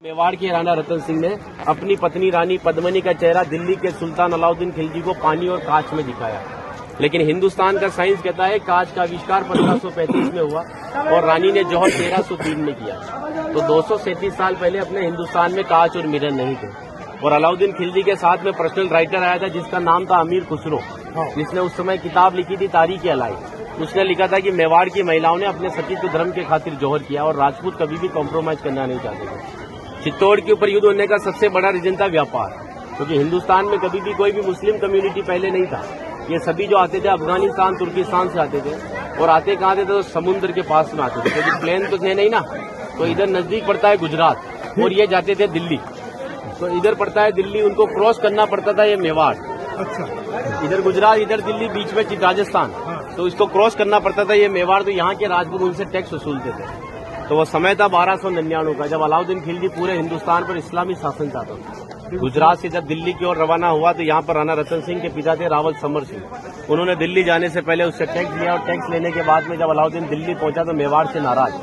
मेवाड़ के राणा रतन सिंह ने अपनी पत्नी रानी पद्मिनी का चेहरा दिल्ली के सुल्तान अलाउद्दीन खिलजी को पानी और कांच में दिखाया। लेकिन हिंदुस्तान का साइंस कहता है कांच का आविष्कार 1535 में हुआ और रानी ने जौहर 1303 में किया। तो 237 साल पहले अपने हिंदुस्तान में कांच और मिरर नहीं थे। और अलाउद्दीन खिलजी के साथ में पर्सनल राइटर आया था जिसका नाम था अमीर खुसरो, जिसने उस समय किताब लिखी थी तारीख अलाई। उसने लिखा था कि मेवाड़ की महिलाओं ने अपने सतीत्व धर्म के खातिर जौहर किया और राजपूत कभी भी कॉम्प्रोमाइज करना नहीं चाहते थे। चित्तौड़ के ऊपर युद्ध होने का सबसे बड़ा रीजन था व्यापार, क्योंकि हिंदुस्तान में कभी भी कोई भी मुस्लिम कम्युनिटी पहले नहीं था। ये सभी जो आते थे अफगानिस्तान तुर्किस्तान से आते थे और आते कहाँ थे तो समुद्र के पास में आते थे, क्योंकि प्लेन तो थे नहीं ना। तो इधर नजदीक पड़ता है गुजरात और ये जाते थे दिल्ली। तो इधर पड़ता है दिल्ली, उनको क्रॉस करना पड़ता था ये मेवाड़। अच्छा, इधर गुजरात इधर दिल्ली बीच में राजस्थान, तो इसको क्रॉस करना पड़ता था ये मेवाड़। तो यहाँ के राजपूत उनसे टैक्स वसूलते थे। तो वो समय था 1299 का, जब अलाउद्दीन खिलजी पूरे हिंदुस्तान पर इस्लामी शासन चाहता था। गुजरात से जब दिल्ली की ओर रवाना हुआ तो यहाँ पर राणा रतन सिंह के पिता थे रावल समर सिंह। उन्होंने दिल्ली जाने से पहले उससे टैक्स लिया और टैक्स लेने के बाद में जब अलाउद्दीन दिल्ली पहुंचा तो मेवाड़ से नाराज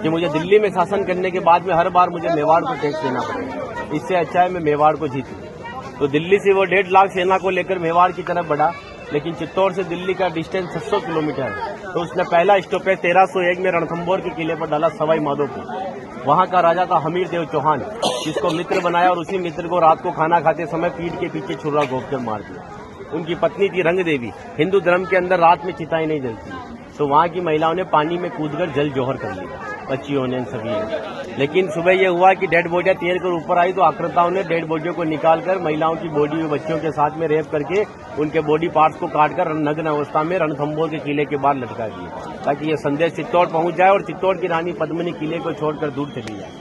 कि मुझे दिल्ली में शासन करने के बाद में हर बार मुझे मेवाड़ को टैक्स देना पड़ेगा, इससे अच्छा है मैं मेवाड़ को जीतूं। तो दिल्ली से वो 1.5 लाख सेना को लेकर मेवाड़ की तरफ बढ़ा, लेकिन चित्तौड़ से दिल्ली का डिस्टेंस 600 किलोमीटर है। तो उसने पहला स्टॉपेज 1301 में रणथंभौर के किले पर डाला सवाई माधोपुर। वहां का राजा था हमीर देव चौहान, जिसको मित्र बनाया और उसी मित्र को रात को खाना खाते समय पीठ के पीछे छुरा घोंपकर मार दिया। उनकी पत्नी थी रंग देवी। हिंदू धर्म के अंदर रात में चिताएं नहीं जलती, तो वहां की महिलाओं ने पानी में कूदकर जल जौहर कर लिया, बच्चियों ने सभी ने। लेकिन सुबह यह हुआ कि डेड बॉडियां तैर कर ऊपर आई तो आक्रांताओं ने डेड बॉडियों को निकालकर महिलाओं की बॉडी और बच्चियों के साथ में रेप करके उनके बॉडी पार्ट्स को काटकर नग्न अवस्था में रणथंभौर के किले के बाहर लटका दिए, ताकि यह संदेश चित्तौड़ पहुंच जाए और चित्तौड़ की रानी पद्मिनी किले को छोड़कर दूर चली जाए।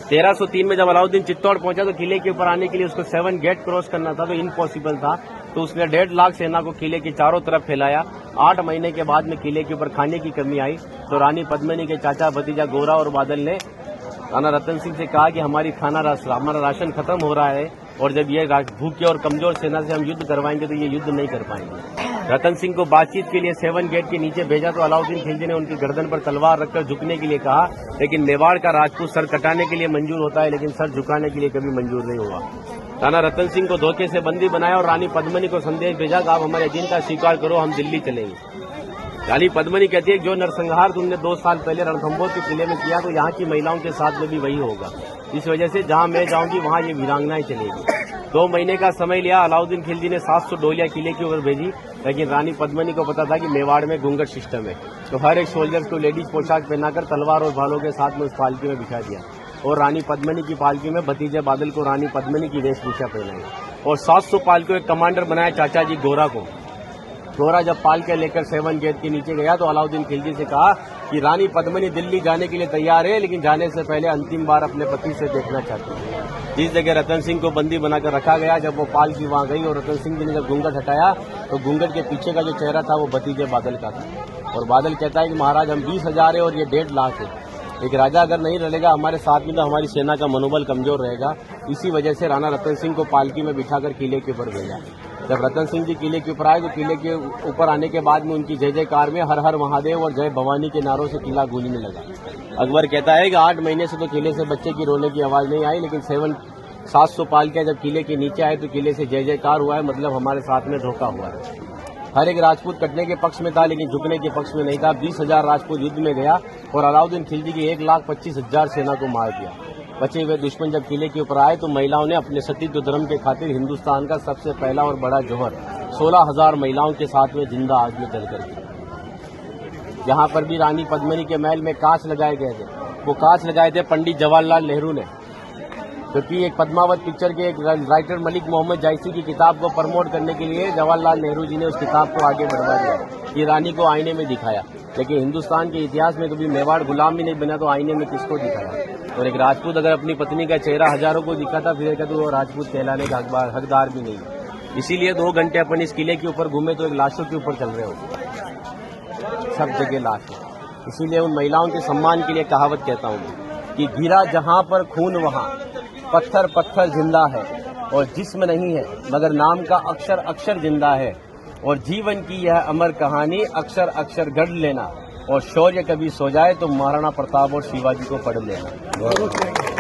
1303 में जब अलाउद्दीन चित्तौड़ पहुंचा तो किले के ऊपर आने के लिए उसको 7 गेट क्रॉस करना था, तो इम्पॉसिबल था। तो उसने 1.5 लाख सेना को किले के चारों तरफ फैलाया। 8 महीने के बाद में किले के ऊपर खाने की कमी आई तो रानी पद्मिनी के चाचा भतीजा गोरा और बादल ने राणा रतन सिंह से कहा कि हमारा राशन खत्म हो रहा है और जब ये भूखे और कमजोर सेना से हम युद्ध करवाएंगे तो ये युद्ध नहीं कर पाएंगे। रतन सिंह को बातचीत के लिए 7 गेट के नीचे भेजा तो अलाउद्दीन खिलजी ने उनकी गर्दन पर तलवार रखकर झुकने के लिए कहा, लेकिन मेवाड़ का राजपूत सर कटाने के लिए मंजूर होता है लेकिन सर झुकाने के लिए कभी मंजूर नहीं हुआ। राणा रतन सिंह को धोखे से बंदी बनाया और रानी पद्मिनी को संदेश भेजा कि आप हमारे दिन का स्वीकार करो, हम दिल्ली चलेंगे। रानी पद्मिनी कहती है जो नरसंहार तुमने 2 साल पहले रणथंभौर के किले में किया तो यहाँ की महिलाओं के साथ में भी वही होगा। इस वजह से जहाँ मैं जाऊंगी वहाँ ये वीरांगनाएं चलेगी। 2 महीने का समय लिया। अलाउद्दीन खिलजी ने 700 डोलियां किले के ऊपर भेजी, लेकिन रानी पद्मिनी को पता था कि मेवाड़ में घूंघट सिस्टम है, तो हर एक सोल्जर्स को लेडीज पोशाक पहनाकर तलवार और भालों के साथ में उस पालकी में बिठा दिया और रानी पद्मिनी की पालकी में भतीजे बादल को रानी पद्मिनी की वेशभूषा पहनाई और 700 पालकियों एक कमांडर बनाया चाचा जी गोरा को। गोरा जब पालके लेकर 7 गेट के नीचे गया तो अलाउद्दीन खिलजी से कहा कि रानी पद्मिनी दिल्ली जाने के लिए तैयार है, लेकिन जाने से पहले अंतिम बार अपने पति से देखना चाहती है। जिस जगह रतन सिंह को बंदी बनाकर रखा गया, जब वो पालकी वहां गई और रतन सिंह जी ने जब घूंघट हटाया तो घूंघट के पीछे का जो चेहरा था वो भतीजे बादल का था। और बादल कहता है कि महाराज हम 20,000 है और ये 1.5 लाख है, एक राजा अगर नहीं रहेगा हमारे साथ में तो हमारी सेना का मनोबल कमजोर रहेगा। इसी वजह से राणा रतन सिंह को पालकी में बिठाकर किले के ऊपर भेजा। जब रतन सिंह जी किले के ऊपर आए तो किले के ऊपर आने के बाद में उनकी जय जयकार में हर हर महादेव और जय भवानी के नारों से किला गूंजने लगा। अकबर कहता है कि 8 महीने से तो किले से बच्चे की रोने की आवाज नहीं आई, लेकिन 700 पालकियां जब किले के नीचे आए तो किले से जय जयकार हुआ है, मतलब हमारे साथ में धोखा हुआ है। हर एक राजपूत कटने के पक्ष में था लेकिन झुकने के पक्ष में नहीं था। 20,000 राजपूत युद्ध में गया और अलाउद्दीन खिलजी की 1,25,000 सेना को मार दिया। बचे हुए दुश्मन जब किले के ऊपर आए तो महिलाओं ने अपने सतीत्व धर्म के खातिर हिंदुस्तान का सबसे पहला और बड़ा जौहर 16,000 महिलाओं के साथ में जिंदा आग में जलकर किया। यहाँ पर भी रानी पद्मिनी के महल में कांच लगाए गए थे। वो कांच लगाए थे पंडित जवाहरलाल नेहरू ने, क्योंकि एक पद्मावत पिक्चर के एक राइटर मलिक मोहम्मद जायसी की किताब को प्रमोट करने के लिए जवाहरलाल नेहरू जी ने उस किताब को आगे बढ़वा दिया। ये रानी को आईने में दिखाया, लेकिन हिंदुस्तान के इतिहास में कभी मेवाड़ गुलाम भी नहीं बना तो आईने में किसको दिखाया। और एक राजपूत अगर अपनी पत्नी का चेहरा हजारों को दिखाता फिर कहते वो राजपूत कहलाने का हकदार भी नहीं। इसीलिए 2 घंटे अपन इस किले के ऊपर घूमे तो एक लाशों के ऊपर चल रहे हो, सब जगह लाश है। इसीलिए उन महिलाओं के सम्मान के लिए कहावत कहता हूँ कि गिरा जहाँ पर खून वहाँ पत्थर पत्थर जिंदा है और जिस्म नहीं है मगर नाम का अक्षर अक्षर जिंदा है और जीवन की यह अमर कहानी अक्षर अक्षर गढ़ लेना और शौर्य कभी सो जाए तो महाराणा प्रताप और शिवाजी को पढ़ लेना।